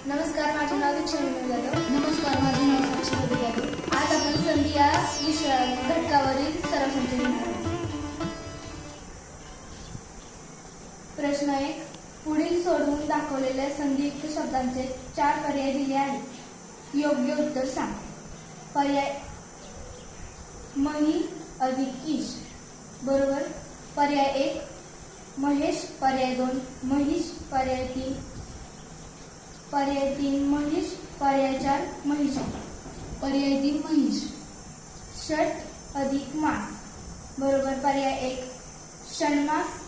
नमस्कार, माझे नाव दीक्षा विनोद जाधव. नमस्कार, माझे नाव साक्षी जाधव. आज आपण संधी या घटकावरील सराव संच घेणार आहोत. प्रश्न 1. पुढील सोडवून दाखवलेल्या संधियुक्त शब्दांचे 4 पर्याय दिले आहेत. योग्य उत्तर सांग. पर्याय मही अधिक ईश बरोबर. पर्याय 1 महेश. पर्याय 2 महिष. पर्याय 3 महिष. पर्याय 4 महिषा. पर्याय 3 महिष. षट अधिक मास बरोबर. पर्याय 1 षण्मास.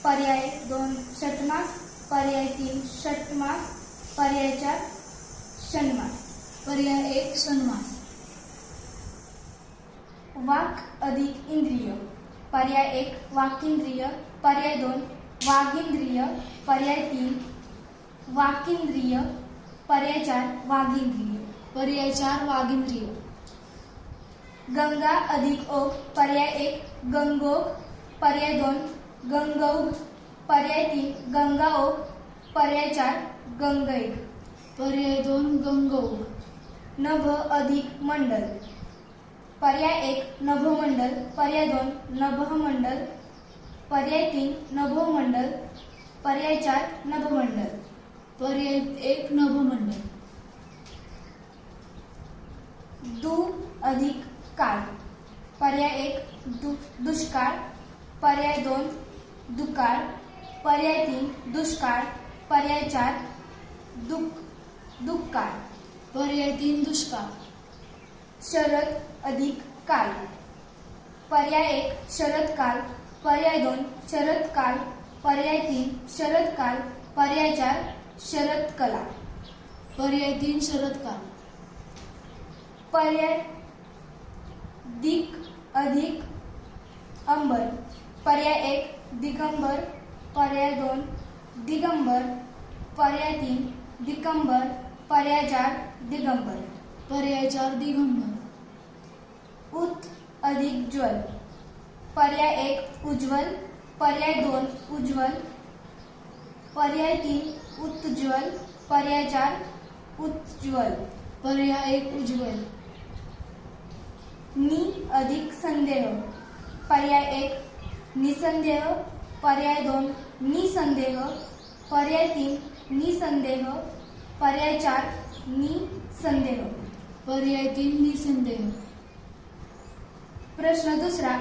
पर्याय 2 षटमास. पर्याय 3 षटमास. पर्याय 4 षण्मास. पर्याय 1 षण्मास. वाक अधिक इंद्रिय. पर्याय 1 वाकींद्रिय. पर्याय 2 वाघींद्रिय. पर्याय 3 वाकींद्रिय. पर्याय 4 वाघींद्रिय. पर्याय 4 वागींद्रिय. गंगा अधिक ओघ. पर्याय 1 गंगोघ. पर्याय 2 गंगौघ. पर्याय 3 गंगाओघ. पर्याय 4 गंगैघ. पर्याय 2 गंगौघ. नभ अधिक मंडल. पर्याय 1 नभोमंडल. पर्याय 2 नभमंडल. पर्याय 3 नभोमंडल. पर्याय 4 नभमंडल. पर्याय 1 नभमंडल. दु अधिक काळ. पर्याय 1 दुष्काळ. पर्याय 2 दुकाळ. पर्याय 3 दुष्काळ. पर्याय 4 दुष्काळ. पर्याय 3 दुष्काळ. शरद अधिक काल. पर्याय 1 शरदकाल. पर्याय 2 शरदकाल. पर्याय 3 शरदकाल. पर्याय 4 शरदकला. पर्याय 3 शरदकाल. पर्याय दिक अधिक अंबर. पर्याय 1 दिगंबर. पर्याय 2 दिगंबर. पर्याय 3 दिगंबर. पर्याय 4 दिगंबर. पर्याय 4 दिगंबर. उत अधिक ज्वल. पर्याय 1 उज्ज्वल. पर्याय 2 उज्ज्वल. पर्याय 3 उज्ज्वल. पर्याय 4 उज्ज्वल. पर्याय 1 उज्ज्वल. नि अधिक संदेह. पर्याय 1 निसंदेह. पर्याय 2 निसंदेह. पर्याय 3 निसंदेह. पर्याय 4 निसंदेह. पर्याय 3 निसंदेह. प्रश्न 2.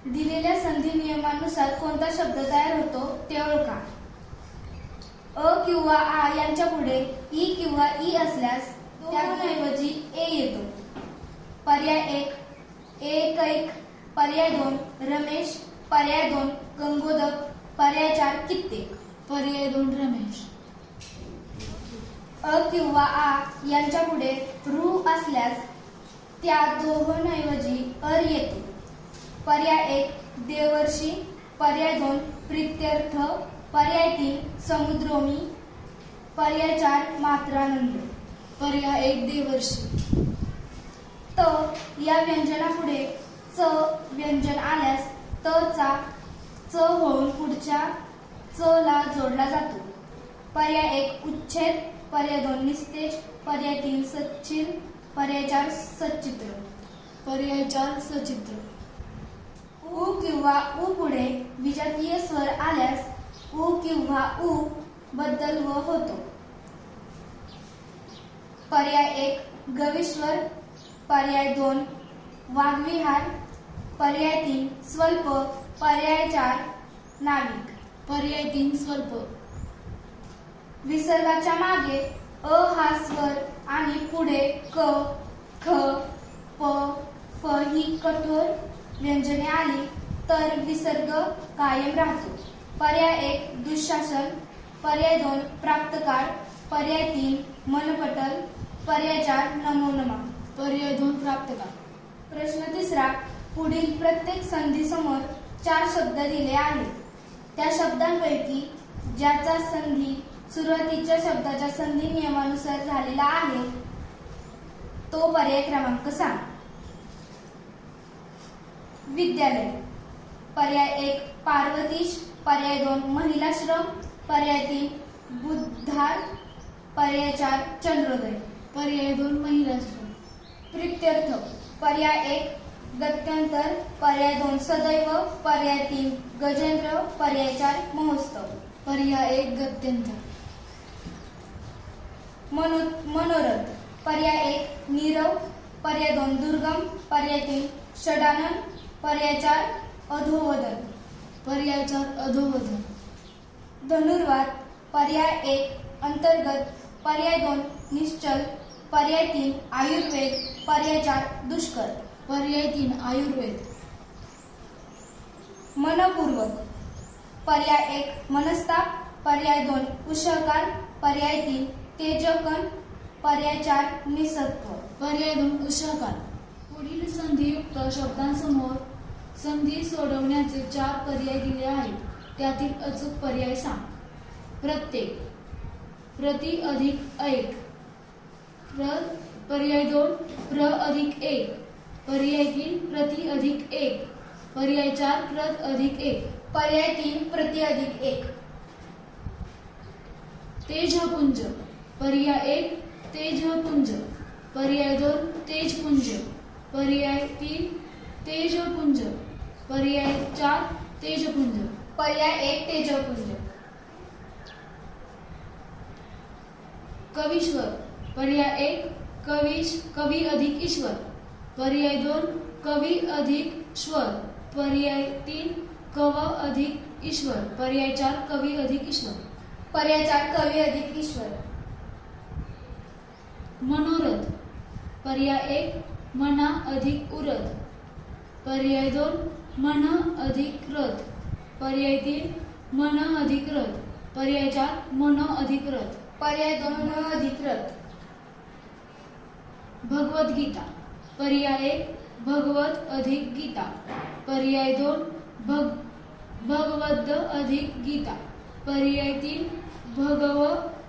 दिलेल्या संधी नियमानुसार कोणता शब्द तयार होतो ते ओळखा. अ किंवा आ यांच्या पुढे ई किंवा ई असल्यास त्याऐवजी ए येतो. पर्याय 1 एकैक. पर्याय 2 रमेश. पर्याय 2 गंगोदक. पर्याय 4 कित्येक. पर्याय 2 रमेश. अ किंवा आ यांच्या पुढे रू असल्यास त्या दोहोंऐवजी अर येतो. पर्याय 1 देवर्षी. पर्याय 2 प्रीत्यर्थ. पर्याय 3 समुद्रोमी. पर्याय 4 मात्रानंद. पर्याय 1 देवर्षी. त या व्यंजनापुढे च व्यंजन आल्यास त चा च होऊन पुढच्या च ला जोडला जातो. पर्याय 1 उच्छेद. पर्याय 2 निस्तेज. पर्याय 3 सच्चिल. पर्याय 4 सच्चित्र. पर्याय 4 सचित्र. उ किंवा उ पुढे विजातीय स्वर आल्यास उ किंवा उ बद्दल व होतो. पर्याय 1 गविश्वर. पर्याय 2 वाग्विहार. पर्याय 3 स्वल्प. पर्याय 4 नाविक. पर्याय 3 स्वल्प. विसर्गाच्या मागे अ हा स्वर आणि पुढे क ख प फ ही कठोर व्यंजने आली तर विसर्ग कायम राहतो. पर्याय 1 दुःशासन. पर्याय 2 प्राप्तकाळ. पर्याय 3 मनपटल. पर्याय 4 नमो नमः. पर्याय 2 प्राप्तकाळ. प्रश्न 3. पुढील प्रत्येक संधीसमोर 4 शब्द दिले आहेत. त्या शब्दांपैकी ज्याचा संधी सुरुवातीच्या शब्दाच्या संधी नियमानुसार झालेला आहे तो पर्याय क्रमांक सांग. विद्यालय. पर्याय 1 पार्वतीश. पर्याय 2 महिलाश्रम. पर्याय 3 बुद्धार. पर्याय 4 चंद्रोदय. पर्याय 2 महिला स्वर. प्रीत्यर्थ. पर्याय 1 गत्यंतर, पर्याय 2 सदैव, पर्याय 3 गजेंद्र, पर्याय 4 महोत्सव. पर्याय 1 गत्यंतर. मनोरथ. पर्याय 1 नीरव, पर्याय 2 दुर्गम, पर्याय 3 षडानन, पर्याय 4 अधोवदन. पर्याय 4 अधोवदन. धनुर्वात. पर्याय 1 अंतर्गत, पर्याय 2 निश्चल, पर्याय 3 आयुर्वेद, पर्याय 4 दुष्कर. पर्याय 3 आयुर्वेद. मनपूर्वक. पर्याय 1 मनस्ताप, पर्याय 2 उषःकाल, पर्याय 3 तेजकन, पर्याय 4 निसत्व. पर्याय 2 उषःकाल. पुढील संधियुक्त शब्दांसमोर संधी सोडवण्याचे 4 पर्याय दिले आहेत. त्यातील अचूक पर्याय सांग. प्रत्येक, प्रति अधिक एक, पर्याय 2 प्र अधिक 1, पर्याय 3 प्रति अधिक 1, पर्याय 4 प्रत अधिक 1, पर्याय 3 प्रति अधिक 1. तेजपुंज. पर्याय 1 तेजपुंज, पर्याय 2 तेजपुंज, पर्याय 3 तेजपुंज, पर्याय 4 तेजपुंज. पर्याय 1 तेजपुंज. कवीश्वर. पर्याय 1 कवी अधिक ईश्वर, पर्याय 2 कवी अधिक स्वर, पर्याय 3 कव अधिक ईश्वर, पर्याय 4 कवी अधिक ईश्वर. पर्याय 4 कवी अधिक ईश्वर. मनोरथ. पर्याय 1 मना अधिक उरत, पर्याय 2 मन अधिक रथ, पर्याय 3 मन अधिक रथ, पर्याय 4 मन अधिक रथ. पर्याय 2 मन अधिक रथ. भगवद्गीता. पर्याय 1 भगवत अधिक गीता, पर्याय 2 भगवद् अधिक गीता, पर्याय 3 भगव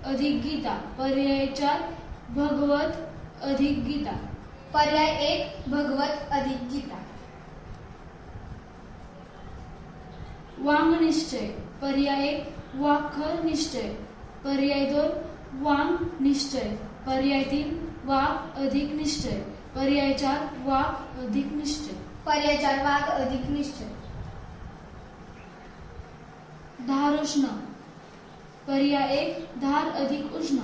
अधिक गीता, पर्याय 4 भगवत अधिक गीता. पर्याय 1 भगवत अधिक गीता. वाङ्निश्चय. पर्याय 1 वाक् निश्चय, पर्याय 2 वाङ् निश्चय, पर्याय 3 वाक् अधिक निश्चय, पर्याय 4 वाक् अधिक निश्चय. पर्याय 4 वाघ अधिक निश्चय. धारोष्ण. पर्याय 1 धार अधिक उष्ण,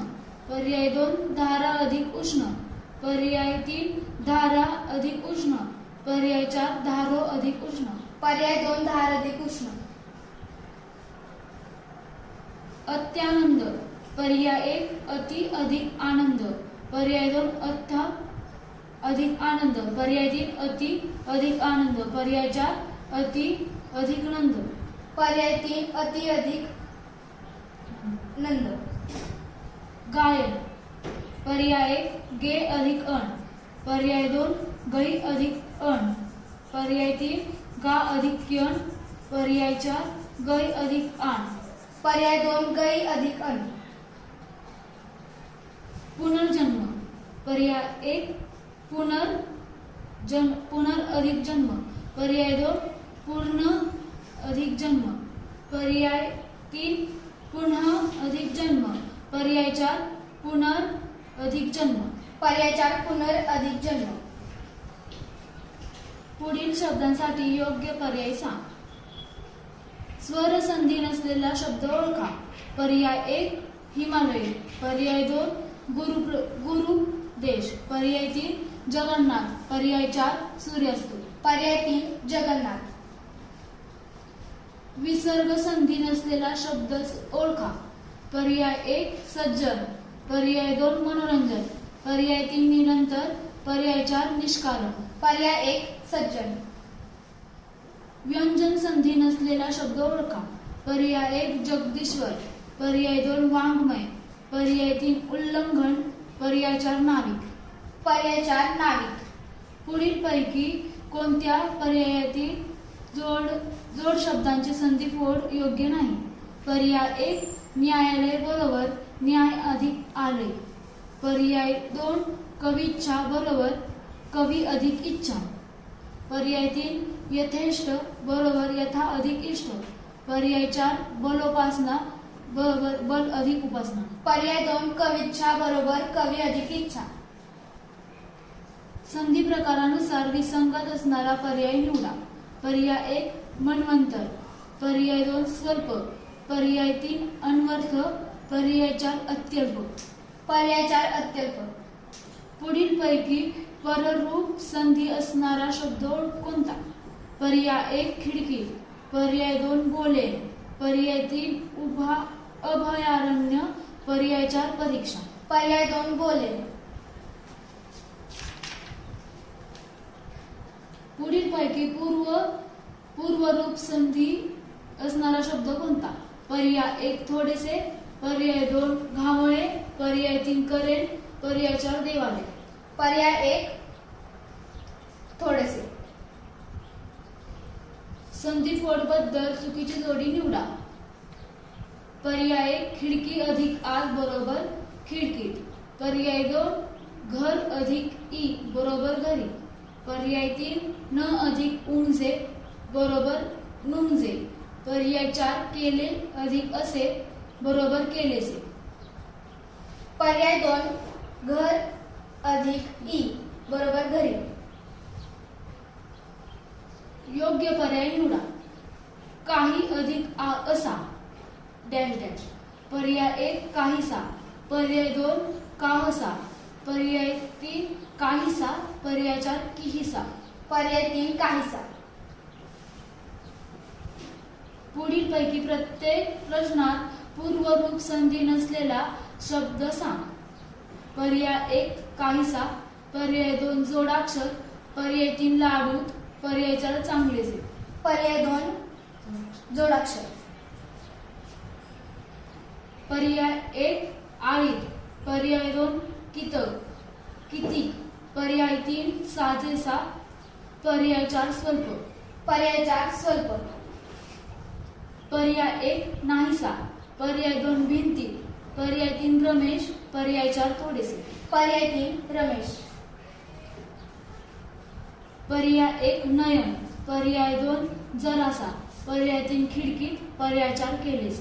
पर्याय 2 धारा अधिक उष्ण, पर्याय 3 धारा अधिक उष्ण, पर्याय 4 धारो अधिक उष्ण. पर्याय 2 धार अधिक उष्ण. अत्यानंद. पर्याय 1 अति अधिक आनंद, पर्याय 2 अथ अधिक आनंद, पर्याय 3 अति अधिक आनंद, पर्याय 4 अति अधिक नंद. पर्याय 3 अति अधिक नंद. गायन. पर्याय 1 गे अधिक अण, पर्याय 2 गै अधिक अण, पर्याय 3 गा अधिक यण, पर्याय 4 गै अधिक आण. पर्याय 2 गै अधिक अन. पुनर्जन्म. पर्याय 1 पुनर अधिक जन्म, पर्याय 2 पूर्ण अधिक जन्म, पर्याय 3 पुन्हा अधिक जन्म, पर्याय 4 पुनर अधिक जन्म. पर्याय 4 पुनर अधिक जन्म. पुढील शब्दांसाठी योग्य पर्याय सांग. स्वर संधी नसलेला शब्द ओळखा. पर्याय 1 हिमालय, पर्याय 2 गुरु देश, पर्याय 3 जगन्नाथ, पर्याय 4 सूर्यास्त, पर्याय 3 जगन्नाथ. विसर्ग संधी नसलेला शब्द ओळखा. पर्याय 1 सज्जन, पर्याय 2 मनोरंजन, पर्याय 3 निरंतर, पर्याय 4 निष्कारण. पर्याय 1 सज्जन. व्यंजन संधी नसलेला शब्द ओळखा. पर्याय 1 जगदीश्वर, पर्याय 2 वाङ्मय, पर्याय 3 उल्लंघन, पर्याय 4 नाविक. पर्याय 4 नाविक. पुढील पैकी कोणत्या पर्यायातील जोड शब्दांची संधिफोड योग्य नाही. पर्याय 1 न्यायालय बरोबर न्याय अधिक आलय, पर्याय 2 कविच्छा बरोबर कवी अधिक इच्छा, पर्याय 3 यथेष्ट बरोबर यथा अधिक इष्ट, पर्याय 4 बलोपासना बल अधिक उपासना. पर्याय 2 कविच्छा बरोबर कवी अधिक इच्छा. संधी प्रकारानुसार विसंगत असणारा पर्याय निवडा. पर्याय 1 मन्वंतर, पर्याय 2 स्वल्प, पर्याय 3 अन्वर्थ, पर्याय 4 अत्यल्प. पर्याय 4 अत्यल्प. पुढील पैकी पररूप संधी असणारा शब्द कोणता? पर्याय 1 खिडकी, पर्याय 2 बोलेल, पर्याय 3 अभयारण्य, पर्याय 4 परीक्षा. पर्याय 2 बोलेल. पुढील पैकी पूर्वरूप संधी असणारा शब्द कोणता? पर्याय 1 थोडेसे, पर्याय 2 घावळे, पर्याय 3 करेल, पर्याय 4 देवाले. पर्याय 1 थोडेसे. संधी फोडबद्दल चुकीची जोडी निवडा. पर्याय 1 खिडकी अधिक आत बरोबर खिडकीत, पर्याय 2 घर अधिक ई बरोबर घरी, पर्याय 3 न अधिक उंजे बरोबर नुंजे, पर्याय 4 केले अधिक असे बरोबर केलेसे. पर्याय 2 घर अधिक ई बरोबर घरी. योग्य पर्याय निवडा. काही अधिक असा डॅश डॅश, पर्याय 1 काहीसा, पर्याय 2 काहसा, पर्याय 3 काहीसा, पर्याय 4 किहिसा. पर्याय 3 काहीसा. पुढील पैकी प्रत्येक प्रश्नात पूर्वरूप संधी नसलेला शब्द सांग. पर्याय 1 काहीसा, पर्याय 2 जोडाक्षर, पर्याय 3 लाडूत, पर्याय 4 चांगलेचे. पर्याय 2 जोडाक्षर. पर्याय 1 आळीत, पर्याय 2 कितक कितीक, पर्याय 3 साजेसा, पर्याय 4 स्वल्प. पर्याय 4 स्वल्प. पर्याय 1 नाहीसा, पर्याय 2 भिंती, पर्याय 3 रमेश, पर्याय 4 थोडेसे. पर्याय 3 रमेश. पर्याय 1 नयन, पर्याय 2 जरासा, पर्याय 3 खिडकीत, पर्याय 4 केलेस.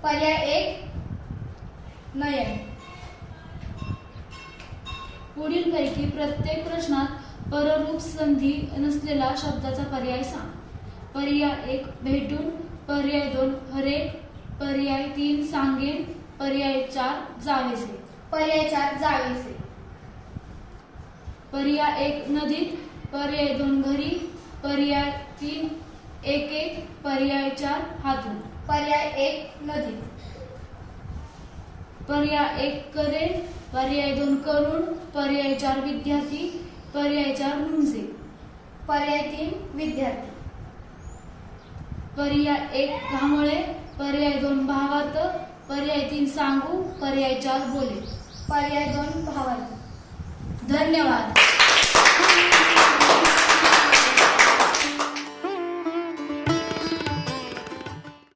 पर्याय 1 नयन. पुढील पैकी प्रत्येक प्रश्नात पररूप संधी नसलेला शब्दाचा पर्याय सांग. पर्याय 1 भेटून, पर्याय 2 हरेक, पर्याय 3 सांगेन, पर्याय 4 जावेसे. पर्याय 4 जावेसे. पर्याय 1 नदीत, पर्याय 2 घरी, पर्याय 3 एक, पर्याय 4 हातून. पर्याय 1 नदीत. पर्याय 1 करेल, पर्याय 2 करून, पर्याय 4 विद्यार्थी, पर्याय 4 मुंजे. पर्याय 3 विद्यार्थी. पर्याय 1 घामळे, पर्याय 2 भावार्थ, पर्याय 3 सांगू, पर्याय 4 बोले. पर्याय 2 भावार्थ. धन्यवाद.